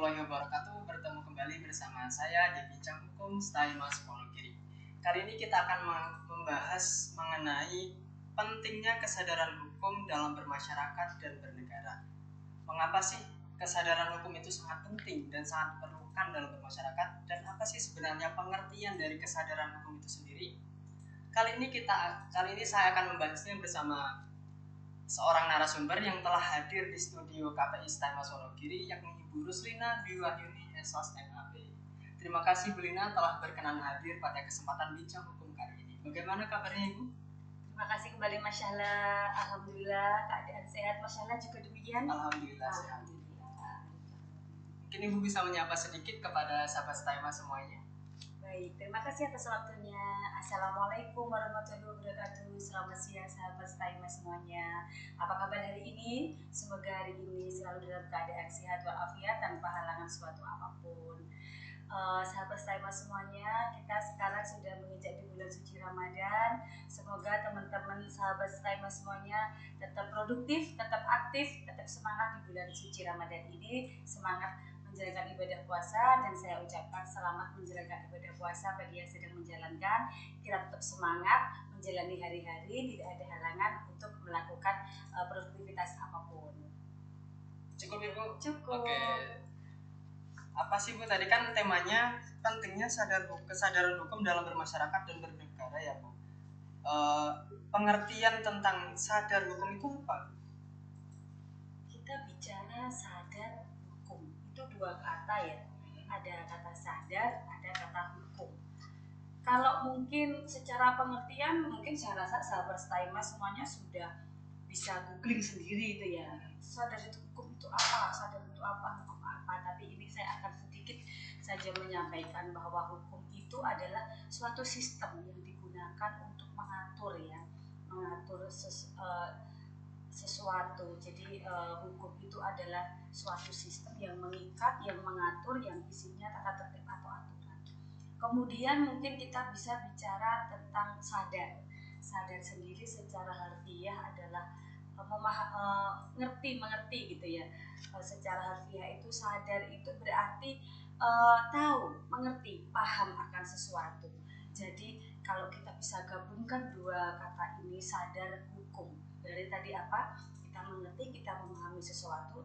warahmatullahi wabarakatuh. Bertemu kembali bersama saya di Bincang Hukum Style Mas Wonogiri. Kali ini kita akan membahas mengenai pentingnya kesadaran hukum dalam bermasyarakat dan bernegara. Mengapa sih kesadaran hukum itu sangat penting dan sangat diperlukan dalam bermasyarakat, dan apa sih sebenarnya pengertian dari kesadaran hukum itu sendiri? Kali ini saya akan membahasnya bersama seorang narasumber yang telah hadir di studio KPI Style Mas Wonogiri, yakni Ibu Ruslina Dwi Wahyuni SOS MAP. Terima kasih Bu Lina telah berkenan hadir pada kesempatan Bincang Hukum kali ini. Bagaimana kabarnya Ibu? Terima kasih kembali Mas Syahla. Alhamdulillah keadaan sehat. Mas Syahla juga demikian? Alhamdulillah sehat. Mungkin Ibu bisa menyapa sedikit kepada sahabat Style Mas semuanya. Baik, terima kasih atas waktunya. Assalamualaikum warahmatullahi wabarakatuh. Selamat siang sahabat Style Mas semuanya. Apa kabar hari ini? Semoga hari ini selalu dalam keadaan sehat walafiat tanpa halangan suatu apapun. Sahabat Style Mas semuanya, kita sekarang sudah menginjak di bulan suci Ramadan. Semoga teman-teman sahabat Style Mas semuanya tetap produktif, tetap aktif, tetap semangat di bulan suci Ramadan ini. Semangat menjalankan ibadah puasa, dan saya ucapkan selamat menjalankan ibadah puasa bagi yang sedang menjalankan. Kita tetap semangat menjalani hari-hari, tidak ada halangan untuk melakukan produktivitas apapun. Cukup Ibu? Cukup. Oke. Apa sih Bu, tadi kan temanya pentingnya kesadaran hukum dalam bermasyarakat dan bernegara ya Bu. Pengertian tentang sadar hukum itu apa? Kita bicara sadar hukum, itu dua kata ya. Ada kata sadar, ada kata hukum. Kalau mungkin secara pengertian, mungkin saya rasa sahabat Style Mas semuanya sudah bisa googling sendiri itu ya. Sadar itu hukum itu apa, sadar itu apa, hukum apa. Tapi ini saya akan sedikit saja menyampaikan bahwa hukum itu adalah suatu sistem yang digunakan untuk mengatur ya, mengatur sesuatu. Jadi hukum itu adalah suatu sistem yang mengikat, yang mengatur, yang isinya tata tertib atau aturan. Kemudian mungkin kita bisa bicara tentang sadar. Sadar sendiri secara harfiah adalah mengerti gitu ya. Secara harfiah itu sadar itu berarti tahu, mengerti, paham akan sesuatu. Jadi kalau kita bisa gabungkan dua kata ini, sadar, hukum, dari tadi apa? Kita mengerti, kita memahami sesuatu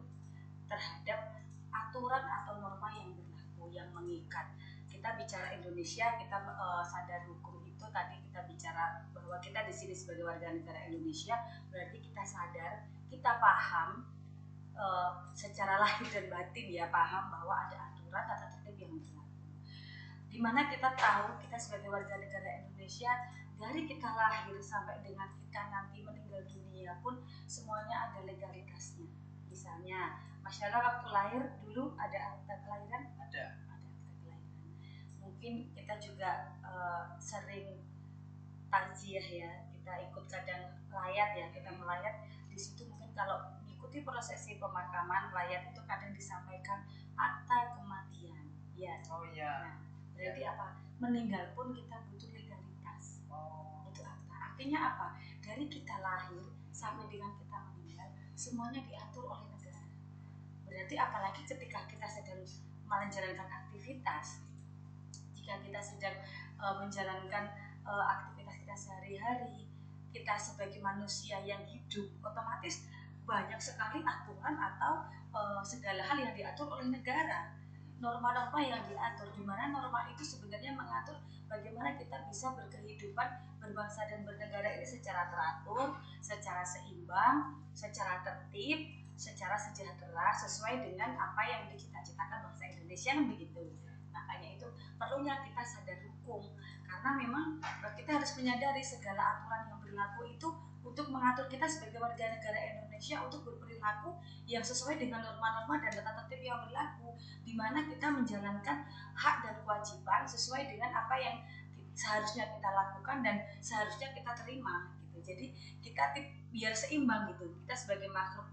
terhadap aturan atau norma yang berlaku, yang mengikat. Kita bicara Indonesia, kita sadar hukum itu tadi kita bicara bahwa kita di sini sebagai warga negara Indonesia, berarti kita sadar, kita paham secara lahir dan batin ya, paham bahwa ada aturan tata tertib yang berlaku. Dimana kita tahu kita sebagai warga negara Indonesia, dari kita lahir sampai dengan kita nanti meninggal dunia pun semuanya ada legalitasnya. Misalnya, masyarakat waktu lahir dulu ada akta kelahiran? Ada akta kelahiran. Mungkin kita juga sering takziah ya, kita ikut kadang layat ya, kita melayat. Di situ mungkin kalau mengikuti prosesi pemakaman, layat itu kadang disampaikan akta kematian. Ya. Oh iya. Nah, berarti apa? Meninggal pun kita butuh legalitas. Itu akta. Artinya apa? Dari kita lahir sampai dengan kita meninggal, semuanya diatur oleh negara. Berarti apalagi ketika kita sedang menjalankan aktivitas, jika kita sedang menjalankan aktivitas kita sehari-hari, kita sebagai manusia yang hidup, otomatis banyak sekali aturan atau segala hal yang diatur oleh negara. Norma-norma yang diatur, di mana norma itu sebenarnya mengatur bagaimana kita bisa berkehidupan, berbangsa dan bernegara ini secara teratur, secara seimbang, secara tertib, secara sejahtera, sesuai dengan apa yang dicita-citakan bangsa Indonesia, kan begitu. Makanya itu perlunya kita sadar hukum, karena memang kita harus menyadari segala aturan yang berlaku itu untuk mengatur kita sebagai warga negara Indonesia untuk berperilaku yang sesuai dengan norma-norma dan tata tertib yang berlaku, di mana kita menjalankan hak dan kewajiban sesuai dengan apa yang seharusnya kita lakukan dan seharusnya kita terima gitu. Jadi kita biar seimbang gitu, kita sebagai makhluk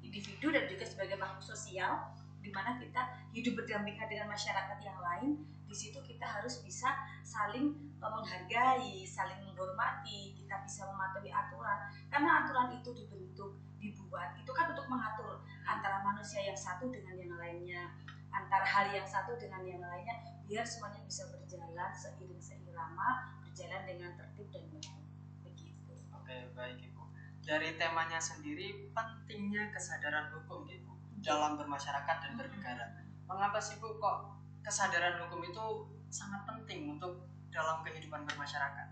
individu dan juga sebagai makhluk sosial, di mana kita hidup berdampingan dengan masyarakat yang lain. Di situ kita harus bisa saling menghargai, saling menghormati, kita bisa mematuhi aturan, karena aturan itu dibentuk, dibuat itu kan untuk mengatur antara manusia yang satu dengan yang lainnya, antara hal yang satu dengan yang lainnya, biar semuanya bisa berjalan seiring seirama, berjalan dengan tertib dan baik. Begitu. Oke, baik Ibu. Dari temanya sendiri, pentingnya kesadaran hukum Ibu dalam bermasyarakat dan bernegara. Mengapa sih Bu kok kesadaran hukum itu sangat penting untuk dalam kehidupan bermasyarakat?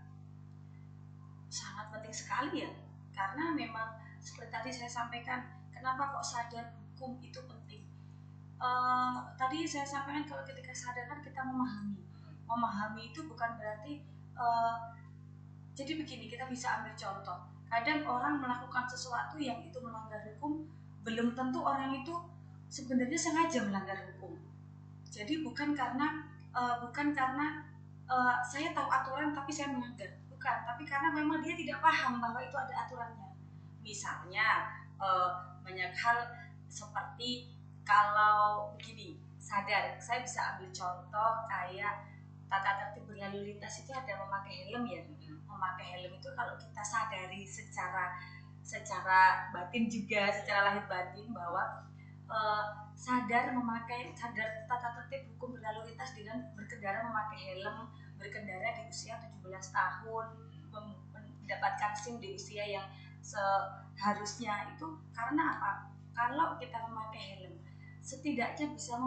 Sangat penting sekali ya, karena memang seperti tadi saya sampaikan, kenapa kok sadar hukum itu penting. Tadi saya sampaikan kalau ketika sadar kan kita memahami itu bukan berarti jadi begini, kita bisa ambil contoh. Kadang orang melakukan sesuatu yang itu melanggar hukum, belum tentu orang itu sebenarnya sengaja melanggar hukum. Jadi bukan karena saya tahu aturan tapi saya melanggar, bukan, tapi karena memang dia tidak paham bahwa itu ada aturannya. Misalnya banyak hal seperti kalau begini, sadar, saya bisa ambil contoh kayak tata tertib berlalu lintas itu ada memakai helm ya. Memakai helm itu kalau kita sadari secara batin juga, secara lahir batin bahwa sadar tata tertib hukum berlalu lintas dengan berkendara memakai helm, berkendara di usia 17 tahun, mendapatkan SIM di usia yang seharusnya, itu karena apa? Kalau kita memakai helm, setidaknya bisa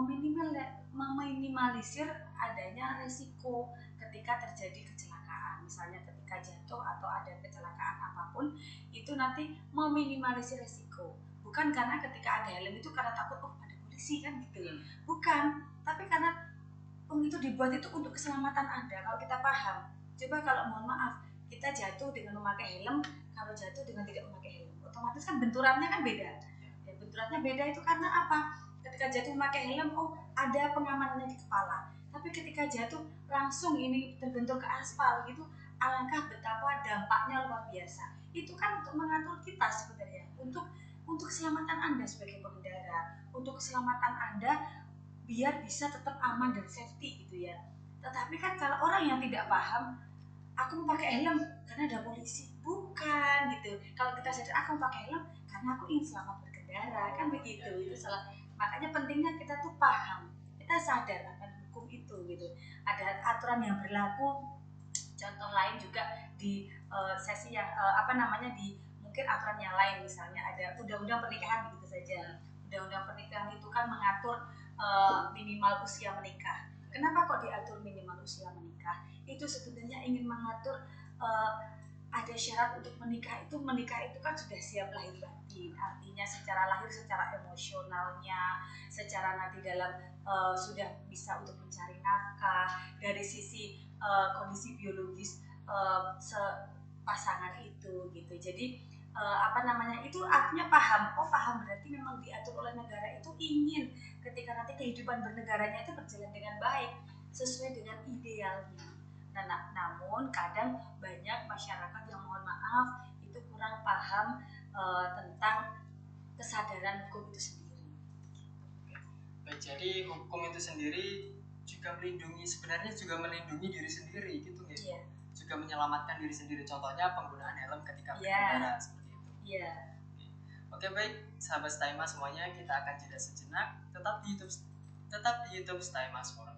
meminimalisir adanya resiko ketika terjadi kecelakaan. Misalnya ketika jatuh atau ada kecelakaan apapun, itu nanti meminimalisir resiko. Bukan karena ketika ada helm itu karena takut ada polisi kan gitu ya. Bukan, tapi karena itu dibuat itu untuk keselamatan Anda. Kalau kita paham, coba kalau mohon maaf kita jatuh dengan memakai helm, kalau jatuh dengan tidak memakai helm, otomatis kan benturannya kan beda. Ya, benturannya beda itu karena apa? Ketika jatuh memakai helm, ada pengamanannya di kepala. Tapi ketika jatuh langsung ini terbentur ke aspal gitu, alangkah betapa dampaknya luar biasa. Itu kan untuk mengatur kita sebenarnya, untuk keselamatan Anda sebagai pengendara, untuk keselamatan Anda biar bisa tetap aman dan safety gitu ya. Tetapi kan kalau orang yang tidak paham, aku mau pakai helm karena ada polisi, bukan gitu. Kalau kita sadar aku mau pakai helm karena aku ingin selamat berkendara, kan begitu. Itu salah. Makanya pentingnya kita tuh paham, kita sadar akan hukum itu gitu. Ada aturan yang berlaku. Contoh lain juga di sesi yang di mungkin aturan yang lain, misalnya ada undang-undang pernikahan begitu saja. Undang-undang pernikahan itu kan mengatur minimal usia menikah. Kenapa kok diatur minimal usia menikah? Itu sebenarnya ingin mengatur ada syarat untuk menikah itu kan sudah siap lahir batin, artinya secara lahir, secara emosionalnya, secara nanti dalam sudah bisa untuk mencari nafkah, dari sisi kondisi biologis pasangan itu gitu. Jadi itu artinya paham berarti memang diatur oleh negara itu ingin ketika nanti kehidupan bernegaranya itu berjalan dengan baik sesuai dengan idealnya. Namun kadang banyak masyarakat yang mohon maaf itu kurang paham tentang kesadaran hukum itu sendiri. Baik, jadi hukum itu sendiri juga melindungi diri sendiri gitu ya. Yeah. Juga menyelamatkan diri sendiri. Contohnya penggunaan helm ketika berkendara seperti itu. Iya. Oke, baik sahabat Staymas semuanya, kita akan jeda sejenak. Tetap di YouTube Staymas Forum.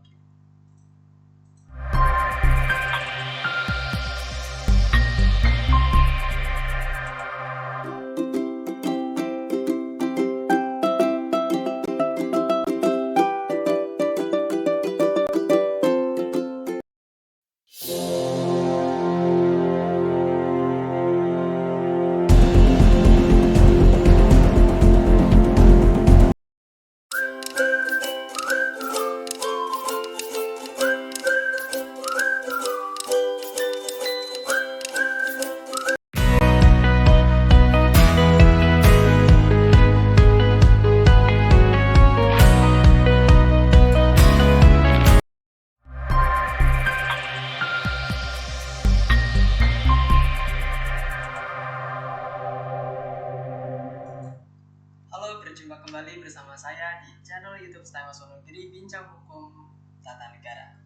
Berjumpa kembali bersama saya di channel YouTube Staymas Wonogiri, Bincang Hukum Tata Negara.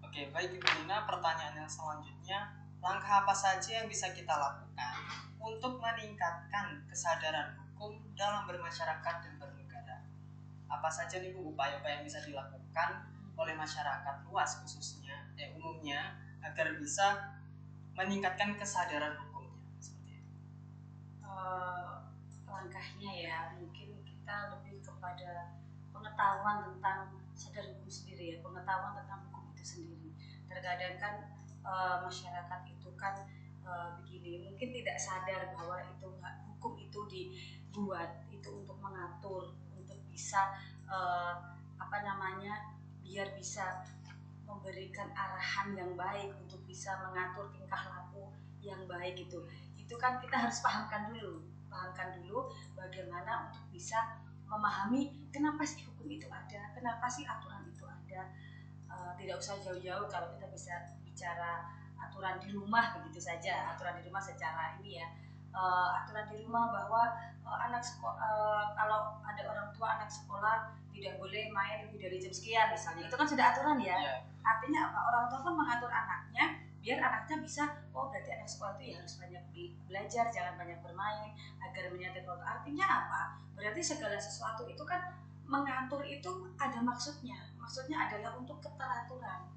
Oke, baik Ibu Nina, pertanyaan yang selanjutnya, langkah apa saja yang bisa kita lakukan untuk meningkatkan kesadaran hukum dalam bermasyarakat dan bernegara? Apa saja nih Bu upaya-upaya yang bisa dilakukan oleh masyarakat luas khususnya umumnya agar bisa meningkatkan kesadaran hukumnya seperti itu? Langkahnya ya mungkin kita lebih kepada pengetahuan tentang sadar hukum sendiri ya, pengetahuan tentang hukum itu sendiri. Terkadang kan masyarakat itu kan begini, mungkin tidak sadar bahwa itu hukum itu dibuat itu untuk mengatur, untuk bisa biar bisa memberikan arahan yang baik, untuk bisa mengatur tingkah laku yang baik itu kan kita harus pahamkan dulu bagaimana untuk bisa memahami kenapa sih hukum itu ada, kenapa sih aturan itu ada. Tidak usah jauh-jauh, kalau kita bisa bicara aturan di rumah begitu saja, aturan di rumah secara ini ya, aturan di rumah bahwa anak sekolah, kalau ada orang tua anak sekolah tidak boleh main lebih dari jam sekian misalnya, itu kan sudah aturan ya. Artinya apa? Orang tua pun mengatur anaknya biar anaknya bisa, oh berarti anak sekolah itu ya harus banyak belajar, jangan banyak bermain agar menyadari waktu. Artinya apa? Berarti segala sesuatu itu kan mengatur itu ada maksudnya. Maksudnya adalah untuk keteraturan,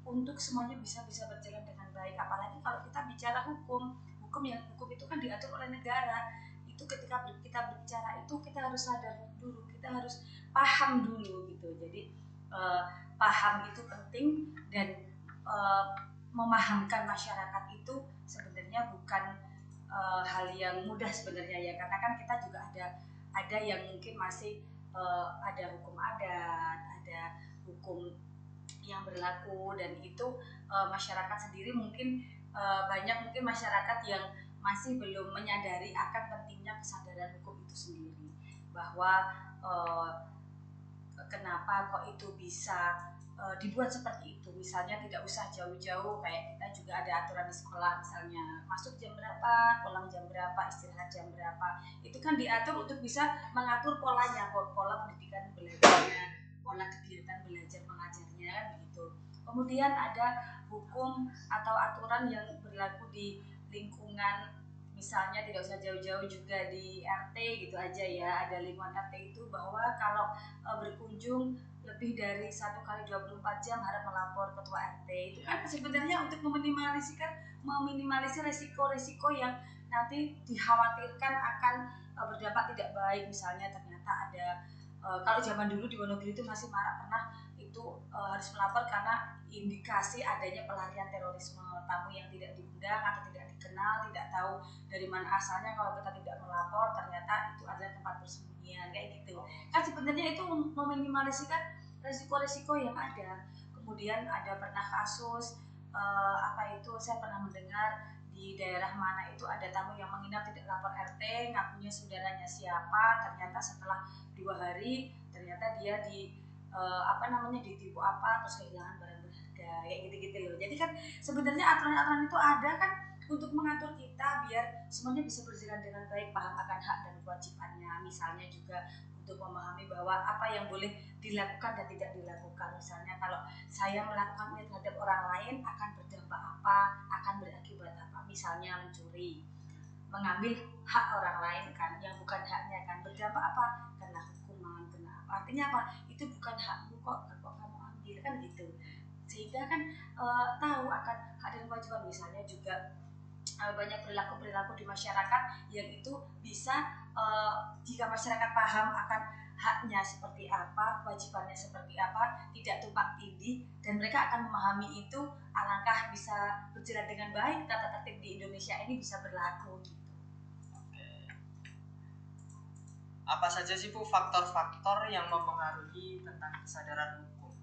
untuk semuanya bisa berjalan dengan baik. Apalagi kalau kita bicara hukum itu kan diatur oleh negara. Itu ketika kita berbicara itu kita harus sadar dulu, kita harus paham dulu gitu. Jadi paham itu penting, dan memahamkan masyarakat itu sebenarnya bukan hal yang mudah sebenarnya ya, karena kan kita juga ada yang mungkin masih ada hukum adat, ada hukum yang berlaku, dan itu masyarakat sendiri mungkin banyak mungkin masyarakat yang masih belum menyadari akan pentingnya kesadaran hukum itu sendiri, bahwa kenapa kok itu bisa dibuat seperti itu. Misalnya tidak usah jauh-jauh, kayak kita juga ada aturan di sekolah, misalnya masuk jam berapa, pulang jam berapa, istirahat jam berapa. Itu kan diatur untuk bisa mengatur polanya, pola pendidikan belajarnya, pola kegiatan belajar mengajarnya kan begitu. Kemudian ada hukum atau aturan yang berlaku di lingkungan, misalnya tidak usah jauh-jauh juga di RT gitu aja ya, ada lingkungan RT itu bahwa kalau berkunjung lebih dari 1 kali 24 jam harus melapor ketua RT. Itu kan sebenarnya untuk meminimalisir resiko-resiko yang nanti dikhawatirkan akan berdampak tidak baik. Misalnya ternyata ada kalau zaman dulu di Wonogiri itu masih marak pernah itu harus melapor karena indikasi adanya pelarian terorisme, tamu yang tidak diundang atau tidak dikenal, tidak tahu dari mana asalnya. Kalau kita tidak melapor ternyata itu adalah tempat persembunyian kayak gitu. Kan sebenarnya itu meminimalisir resiko-resiko yang ada. Kemudian ada pernah kasus saya pernah mendengar di daerah mana itu ada tamu yang menginap tidak lapor RT, ngakunya saudaranya siapa, ternyata setelah 2 hari ternyata dia ditipu terus kehilangan barang berharga kayak gitu-gitu loh. Jadi kan sebenarnya aturan-aturan itu ada kan untuk mengatur kita biar semuanya bisa berjalan dengan baik, paham akan hak dan kewajibannya. Misalnya juga untuk memahami bahwa apa yang boleh dilakukan dan tidak dilakukan. Misalnya kalau saya melakukan ini terhadap orang lain akan berdampak apa, akan berakibat apa. Misalnya mencuri, mengambil hak orang lain kan, yang bukan haknya kan, berdampak apa? Kena hukuman, kena apa? Artinya apa? Itu bukan hakmu kok kamu ambil kan gitu. Sehingga kan tahu akan hak dan kewajiban. Misalnya juga banyak perilaku-perilaku di masyarakat yang itu bisa jika masyarakat paham akan haknya seperti apa, kewajibannya seperti apa, tidak tumpang tindih, dan mereka akan memahami itu, alangkah bisa berjalan dengan baik tata tertib di Indonesia ini bisa berlaku gitu. Oke. Apa saja sih Bu faktor-faktor yang mempengaruhi tentang kesadaran hukum?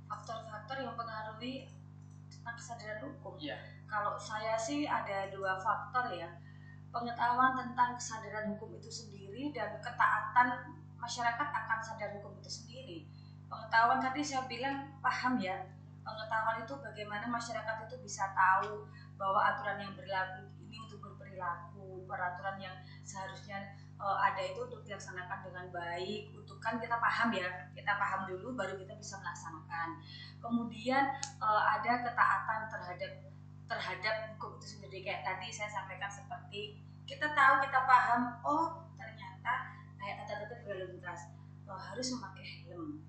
Faktor-faktor yang mempengaruhi tentang kesadaran hukum? Iya. Kalau saya sih ada 2 faktor ya. Pengetahuan tentang kesadaran hukum itu sendiri dan ketaatan masyarakat akan sadar hukum itu sendiri. Pengetahuan tadi saya bilang paham ya. Pengetahuan itu bagaimana masyarakat itu bisa tahu bahwa aturan yang berlaku ini untuk berperilaku, peraturan yang seharusnya ada itu untuk dilaksanakan dengan baik. Untuk kan kita paham ya, kita paham dulu baru kita bisa melaksanakan. Kemudian ada ketaatan terhadap hukum itu sendiri. Kayak tadi saya sampaikan, seperti kita tahu, kita paham, oh ternyata kayak tata tertib berlalu lintas harus memakai helm.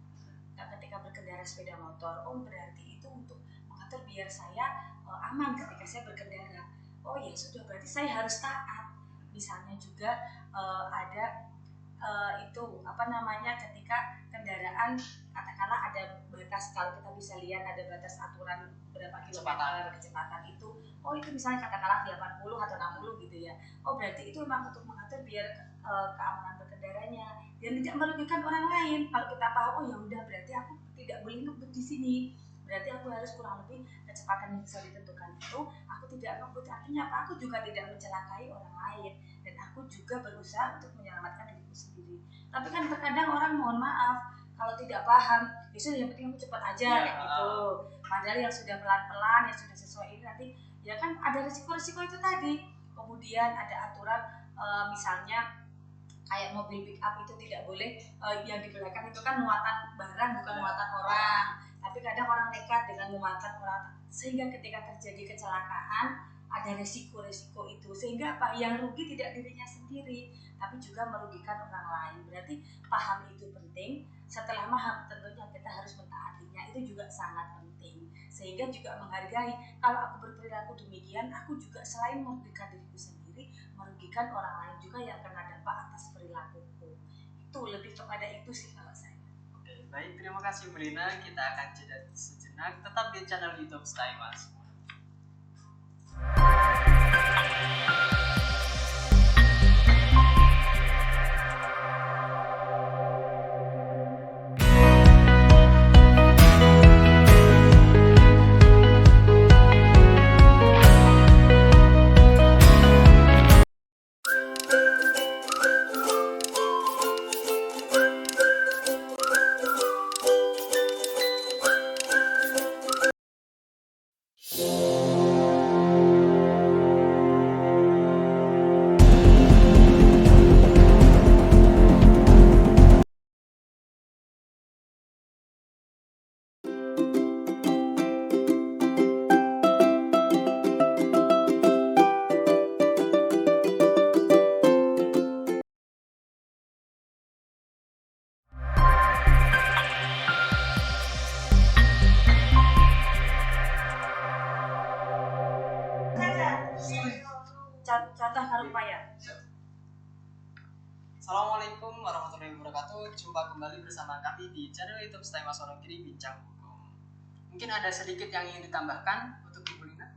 Nah, ketika berkendara sepeda motor, oh berarti itu untuk mengatur biar saya aman ketika saya berkendara. Oh ya sudah, berarti saya harus taat. Misalnya juga ada itu apa namanya, ketika kendaraan katakanlah ada batas, kalau kita bisa lihat ada batas aturan berapa kilometer kecepatan itu, oh itu misalnya katakanlah 80 atau 60 gitu ya, oh berarti itu memang untuk mengatur biar keamanan berkendaranya dan tidak merugikan orang lain. Kalau kita paham, oh ya udah berarti aku tidak boleh ngebut di sini, berarti aku harus kurang lebih kecepatan yang bisa ditentukan itu aku tidak ngebut, artinya apa, aku juga tidak mencelakai orang lain dan aku juga berusaha untuk menyelamatkan diriku sendiri. Tapi kan terkadang orang, mohon maaf, kalau tidak paham, justru yang penting aku cepat aja kayak gitu. Padahal yang sudah pelan-pelan, yang sudah sesuai ini nanti ya kan ada risiko-risiko itu tadi. Kemudian ada aturan misalnya kayak mobil pick up itu tidak boleh yang digunakan itu kan muatan barang bukan muatan orang. Tapi kadang orang nekat dengan muatan orang, sehingga ketika terjadi kecelakaan ada resiko-resiko itu, sehingga apa, yang rugi tidak dirinya sendiri tapi juga merugikan orang lain. Berarti paham itu penting. Setelah paham tentunya kita harus mentaatinya, itu juga sangat penting, sehingga juga menghargai kalau aku berperilaku demikian, aku juga selain merugikan diriku sendiri merugikan orang lain juga yang kena dampak atas perilakuku. Itu lebih kepada itu sih kalau saya. Oke, baik, terima kasih Bu Lina. Kita akan jeda sejenak, tetap di channel YouTube Stay Mas. Contoh karupaya. Assalamualaikum warahmatullahi wabarakatuh. Jumpa kembali bersama kami di channel YouTube Stay Mas Wonogiri Bincang Hukum. Mungkin ada sedikit yang ingin ditambahkan untuk Ibu Lina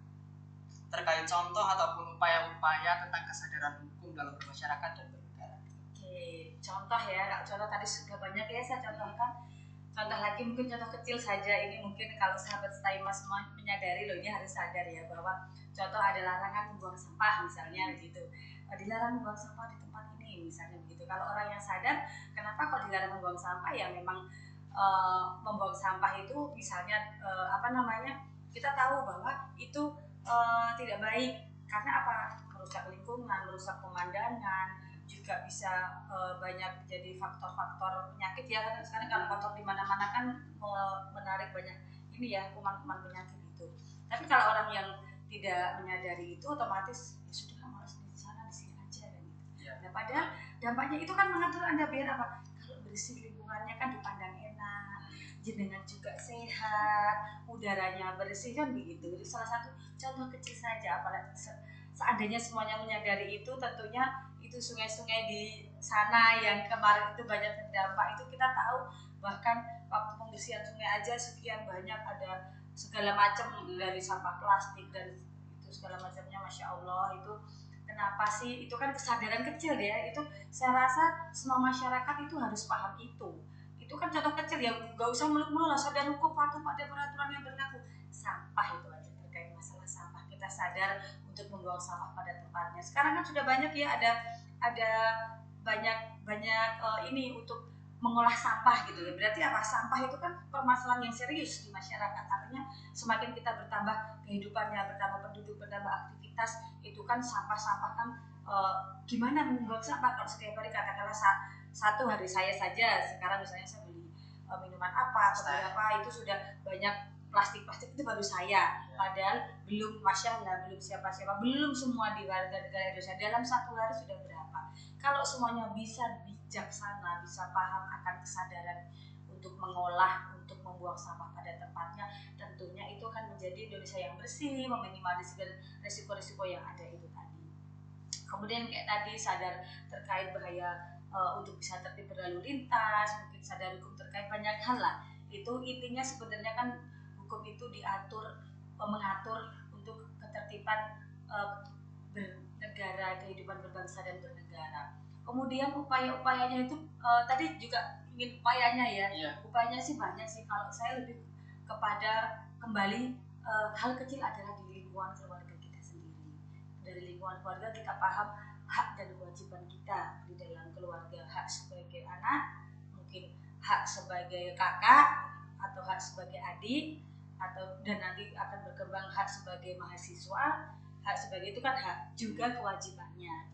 terkait contoh ataupun upaya-upaya tentang kesadaran hukum dalam bermasyarakat dan bernegara. Oke, contoh ya. Contoh tadi sudah banyak ya saya contohkan. Contoh lagi mungkin contoh kecil saja. Ini mungkin kalau sahabat Stay Mas menyadari loh, ini harus sadar ya bahwa contoh ada larangan membuang sampah misalnya begitu. Dilarang membuang sampah di tempat ini misalnya begitu. Kalau orang yang sadar, kenapa kok dilarang membuang sampah, ya memang membuang sampah itu misalnya apa namanya, kita tahu bahwa itu tidak baik karena apa, merusak lingkungan, merusak pemandangan, juga bisa banyak jadi faktor-faktor penyakit ya. Sekarang kalau kotor di mana-mana kan menarik banyak ini ya, kuman-kuman penyakit itu. Tapi kalau orang yang tidak menyadari itu, otomatis ya sudah, malas di sana di sini aja kan gitu. Nah, padahal dampaknya itu kan mengatur Anda biar apa? Kalau bersih lingkungannya kan dipandang enak, jenengan juga sehat, udaranya bersih kan begitu. Jadi salah satu contoh kecil saja, apalagi seandainya semuanya menyadari itu, tentunya itu sungai-sungai di sana yang kemarin itu banyak terdampak itu kita tahu, bahkan waktu pembersihan sungai aja sekian banyak, ada segala macam dari sampah plastik dan itu segala macamnya, masya Allah. Itu kenapa sih, itu kan kesadaran kecil ya, itu saya rasa semua masyarakat itu harus paham itu kan contoh kecil ya, gak usah muluk-muluk lah, sadar hukum, patuh pada peraturan yang berlaku. Sampah itu aja, terkait masalah sampah kita sadar untuk membuang sampah pada tempatnya. Sekarang kan sudah banyak ya, ada banyak ini untuk mengolah sampah gitu ya. Berarti apa? Sampah itu kan permasalahan yang serius di masyarakat. Artinya semakin kita bertambah kehidupannya, bertambah penduduk, bertambah aktivitas, itu kan sampah-sampah kan gimana membuang sampah. Kalau setiap hari katakanlah satu hari saya saja sekarang misalnya saya beli minuman apa atau berapa, itu sudah banyak plastik itu baru saya, padahal belum, masya Allah, belum siapa-siapa, belum semua di warga negara Indonesia dalam 1 hari sudah berapa. Kalau semuanya bisa bijaksana, bisa paham akan kesadaran untuk mengolah, untuk membuang sampah pada tempatnya, tentunya itu akan menjadi Indonesia yang bersih, meminimalisir risiko-risiko yang ada itu tadi. Kemudian kayak tadi sadar terkait bahaya untuk bisa tertib berlalu lintas, mungkin sadar hukum terkait banyak hal lah. Itu intinya sebenarnya kan hukum itu diatur, mengatur untuk ketertiban bernegara, kehidupan berbangsa dan bernegara. Kemudian upaya-upayanya itu tadi juga ingin upayanya ya. Upayanya sih banyak sih, kalau saya lebih kepada kembali hal kecil adalah di lingkungan keluarga kita sendiri. Dari lingkungan keluarga kita paham hak dan kewajiban kita di dalam keluarga, hak sebagai anak, mungkin hak sebagai kakak atau hak sebagai adik, atau dan nanti akan berkembang hak sebagai mahasiswa. Hak sebagai itu kan hak, juga kewajibannya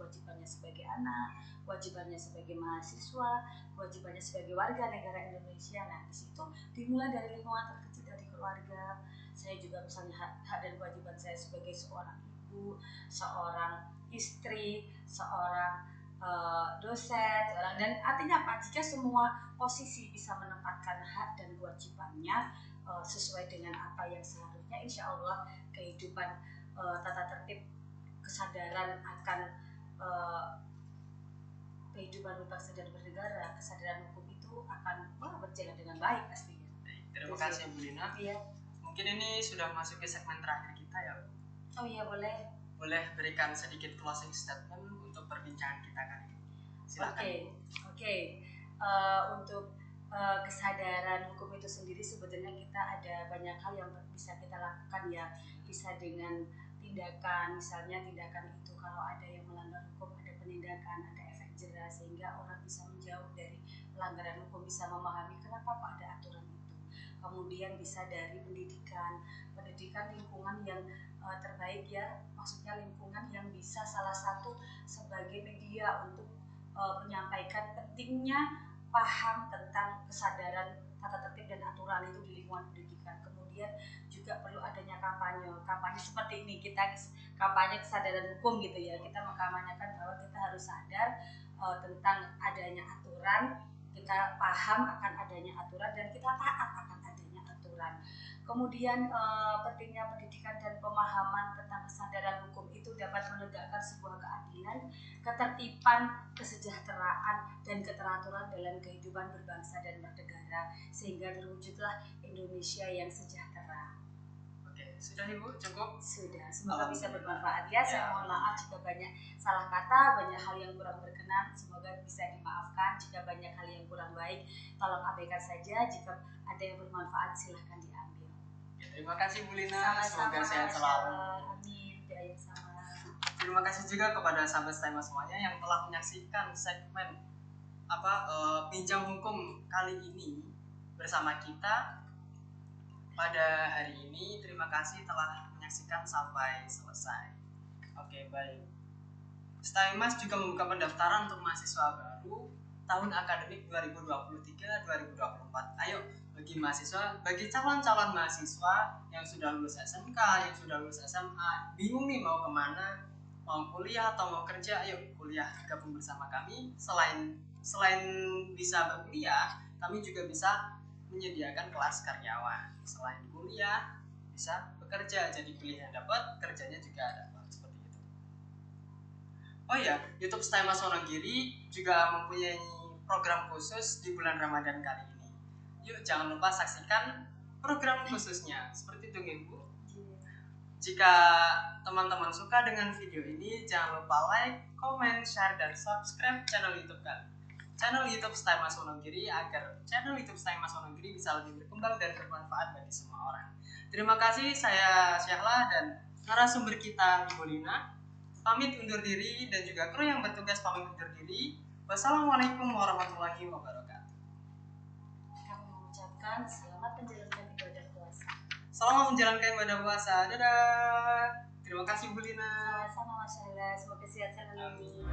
sebagai anak, kewajibannya sebagai mahasiswa, kewajibannya sebagai warga negara Indonesia. Nah, di situ dimulai dari lingkungan terkecil, dari keluarga. Saya juga misalnya hak dan kewajiban saya sebagai seorang ibu, seorang istri, seorang dosen, dan artinya apa? Jika semua posisi bisa menempatkan hak dan kewajibannya sesuai dengan apa yang seharusnya, insya Allah kehidupan tata tertib, kesadaran akan kehidupan berbangsa dan bernegara, kesadaran hukum itu akan berjalan dengan baik pastinya. Terima kasih Bu Lina. Iya. Mungkin ini sudah masuk ke segmen terakhir kita ya. Oh iya, boleh. Boleh berikan sedikit closing statement untuk perbincangan kita kali ini. Silakan. Oke. Untuk kesadaran hukum itu sendiri sebenarnya kita ada banyak hal yang bisa kita lakukan ya. Bisa dengan tindakan, misalnya tindakan itu kalau ada yang melanggar hukum, ada penindakan, ada efek jerah, sehingga orang bisa menjauh dari pelanggaran hukum, bisa memahami kenapa kok ada aturan itu. Kemudian bisa dari pendidikan lingkungan yang terbaik ya, maksudnya lingkungan yang bisa salah satu sebagai media untuk menyampaikan pentingnya paham tentang kesadaran tata tertib dan aturan itu di lingkungan pendidikan. Kemudian juga perlu adanya kampanye seperti ini, kita kampanye kesadaran hukum gitu ya, kita mengkampanyekan bahwa kita harus sadar tentang adanya aturan, kita paham akan adanya aturan, dan kita taat akan adanya aturan. Kemudian pentingnya pendidikan dan pemahaman tentang kesadaran hukum itu dapat menegakkan sebuah keadilan, ketertiban, kesejahteraan, dan keteraturan dalam kehidupan berbangsa dan bernegara, sehingga terwujudlah Indonesia yang sejahtera. Oke, sudah Ibu, cukup? Sudah, semoga bisa bermanfaat ya. Saya mohon maaf jika banyak salah kata, banyak hal yang kurang berkenan, semoga bisa dimaafkan. Jika banyak hal yang kurang baik, tolong abaikan saja. Jika ada yang bermanfaat, silahkan diambil. Terima kasih Bu Lina, semoga sehat selalu. Amin. Sama. Terima kasih juga kepada sahabat Stayma semuanya yang telah menyaksikan segmen bincang hukum kali ini bersama kita pada hari ini. Terima kasih telah menyaksikan sampai selesai. Oke, baik. Staymas juga membuka pendaftaran untuk mahasiswa baru tahun akademik 2023-2024. Ayo, bagi calon-calon mahasiswa yang sudah lulus SMK, yang sudah lulus SMA, bingung nih mau kemana, mau kuliah atau mau kerja, ayo kuliah gabung bersama kami. Selain bisa berkuliah, kami juga bisa menyediakan kelas karyawan. Selain kuliah, bisa bekerja, jadi kuliah dapat, kerjanya juga dapat, seperti itu. Oh ya, YouTube Staymas Wonogiri juga mempunyai program khusus di bulan Ramadan kali ini. Yuk, jangan lupa saksikan program khususnya. Seperti itu, Ibu. Jika teman-teman suka dengan video ini, jangan lupa like, comment, share, dan subscribe channel YouTube kami. Channel YouTube Staymas Wonogiri, agar channel YouTube Staymas Wonogiri bisa lebih berkembang dan bermanfaat bagi semua orang. Terima kasih, saya Syahla dan narasumber kita Ibu Lina. Pamit undur diri, dan juga kru yang bertugas pamit undur diri. Wassalamualaikum warahmatullahi wabarakatuh. Selamat menjalankan ibadah puasa. Selamat menjalankan ibadah puasa. Dadah. Terima kasih Bu Lina. Sama-sama, Mas Syahla. Semoga sehat selalu.